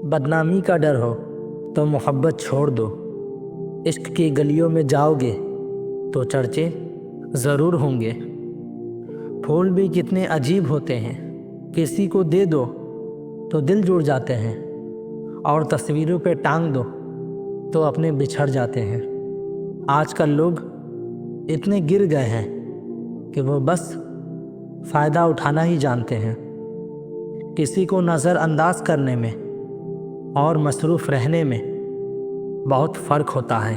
بدنامی کا ڈر ہو تو محبت چھوڑ دو۔ عشق کی گلیوں میں جاؤ گے تو چرچے ضرور ہوں گے۔ پھول بھی کتنے عجیب ہوتے ہیں، کسی کو دے دو تو دل جڑ جاتے ہیں، اور تصویروں پہ ٹانگ دو تو اپنے بچھڑ جاتے ہیں۔ آج کل لوگ اتنے گر گئے ہیں کہ وہ بس فائدہ اٹھانا ہی جانتے ہیں۔ کسی کو نظر انداز کرنے میں اور مصروف رہنے میں بہت فرق ہوتا ہے۔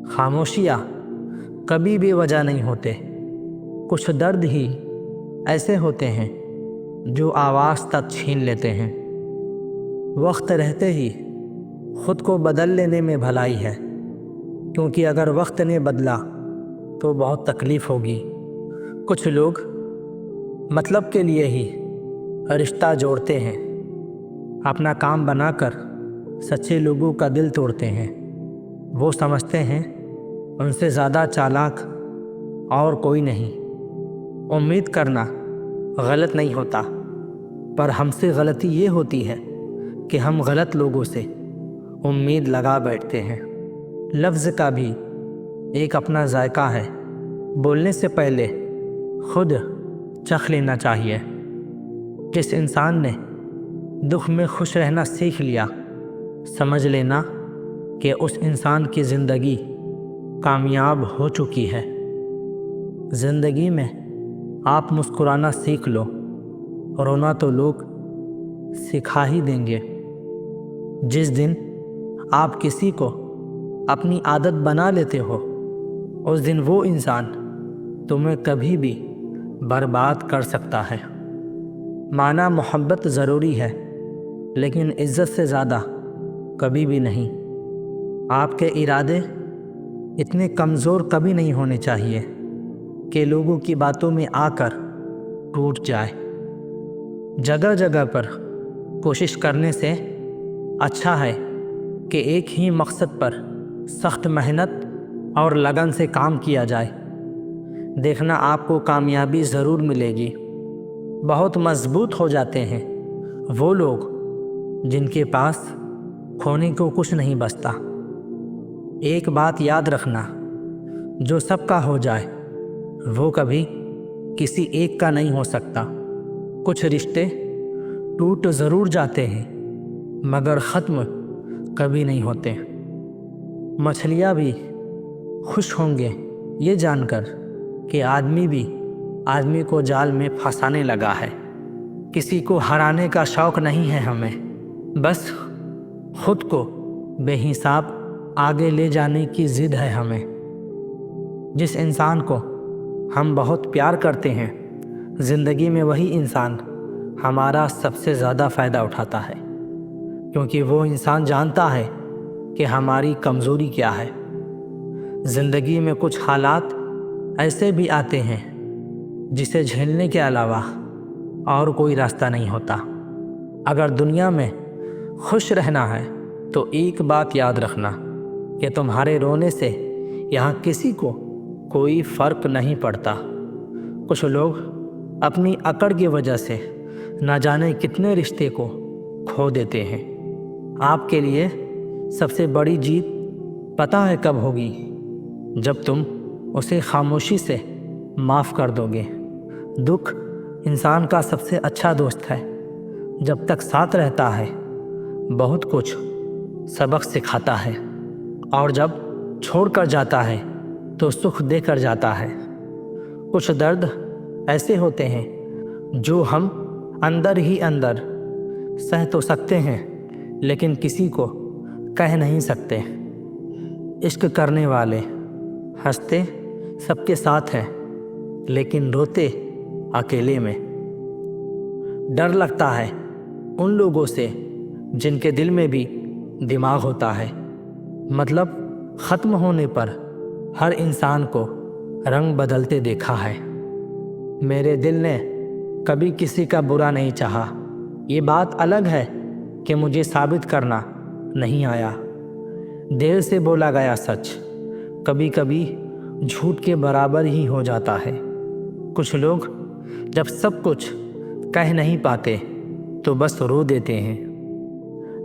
خاموشیاں کبھی بے وجہ نہیں ہوتے، کچھ درد ہی ایسے ہوتے ہیں جو آواز تک چھین لیتے ہیں۔ وقت رہتے ہی خود کو بدل لینے میں بھلائی ہے، کیونکہ اگر وقت نے بدلا تو بہت تکلیف ہوگی۔ کچھ لوگ مطلب کے لیے ہی رشتہ جوڑتے ہیں، اپنا کام بنا کر سچے لوگوں کا دل توڑتے ہیں۔ وہ سمجھتے ہیں ان سے زیادہ چالاک اور کوئی نہیں۔ امید کرنا غلط نہیں ہوتا، پر ہم سے غلطی یہ ہوتی ہے کہ ہم غلط لوگوں سے امید لگا بیٹھتے ہیں۔ لفظ کا بھی ایک اپنا ذائقہ ہے، بولنے سے پہلے خود چکھ لینا چاہیے۔ جس انسان نے دکھ میں خوش رہنا سیکھ لیا، سمجھ لینا کہ اس انسان کی زندگی کامیاب ہو چکی ہے۔ زندگی میں آپ مسکرانا سیکھ لو، رونا تو لوگ سکھا ہی دیں گے۔ جس دن آپ کسی کو اپنی عادت بنا لیتے ہو، اس دن وہ انسان تمہیں کبھی بھی برباد کر سکتا ہے۔ معنی محبت ضروری ہے، لیکن عزت سے زیادہ کبھی بھی نہیں۔ آپ کے ارادے اتنے کمزور کبھی نہیں ہونے چاہیے کہ لوگوں کی باتوں میں آ کر ٹوٹ جائے۔ جگہ جگہ پر کوشش کرنے سے اچھا ہے کہ ایک ہی مقصد پر سخت محنت اور لگن سے کام کیا جائے۔ دیکھنا آپ کو کامیابی ضرور ملے گی۔ بہت مضبوط ہو جاتے ہیں وہ لوگ جن کے پاس کھونے کو کچھ نہیں بچتا۔ ایک بات یاد رکھنا، جو سب کا ہو جائے وہ کبھی کسی ایک کا نہیں ہو سکتا۔ کچھ رشتے ٹوٹ ضرور جاتے ہیں مگر ختم کبھی نہیں ہوتے۔ مچھلیاں بھی خوش ہوں گے یہ جان کر کہ آدمی بھی آدمی کو جال میں پھنسانے لگا ہے۔ کسی کو ہرانے کا شوق نہیں ہے ہمیں، بس خود کو بے حساب آگے لے جانے کی ضد ہے ہمیں۔ جس انسان کو ہم بہت پیار کرتے ہیں، زندگی میں وہی انسان ہمارا سب سے زیادہ فائدہ اٹھاتا ہے، کیونکہ وہ انسان جانتا ہے کہ ہماری کمزوری کیا ہے۔ زندگی میں کچھ حالات ایسے بھی آتے ہیں جسے جھیلنے کے علاوہ اور کوئی راستہ نہیں ہوتا۔ اگر دنیا میں خوش رہنا ہے تو ایک بات یاد رکھنا کہ تمہارے رونے سے یہاں کسی کو کوئی فرق نہیں پڑتا۔ کچھ لوگ اپنی اکڑ کی وجہ سے نہ جانے کتنے رشتے کو کھو دیتے ہیں۔ آپ کے لیے سب سے بڑی جیت پتہ ہے کب ہوگی؟ جب تم اسے خاموشی سے معاف کر دو گے۔ دکھ انسان کا سب سے اچھا دوست ہے، جب تک ساتھ رہتا ہے بہت کچھ سبق سکھاتا ہے، اور جب چھوڑ کر جاتا ہے تو سکھ دے کر جاتا ہے۔ کچھ درد ایسے ہوتے ہیں جو ہم اندر ہی اندر سہ تو سکتے ہیں لیکن کسی کو کہہ نہیں سکتے۔ عشق کرنے والے ہنستے سب کے ساتھ ہیں لیکن روتے اکیلے میں۔ ڈر لگتا ہے ان لوگوں سے جن کے دل میں بھی دماغ ہوتا ہے۔ مطلب ختم ہونے پر ہر انسان کو رنگ بدلتے دیکھا ہے۔ میرے دل نے کبھی کسی کا برا نہیں چاہا، یہ بات الگ ہے کہ مجھے ثابت کرنا نہیں آیا۔ دیر سے بولا گیا سچ کبھی کبھی جھوٹ کے برابر ہی ہو جاتا ہے۔ کچھ لوگ جب سب کچھ کہہ نہیں پاتے تو بس رو دیتے ہیں۔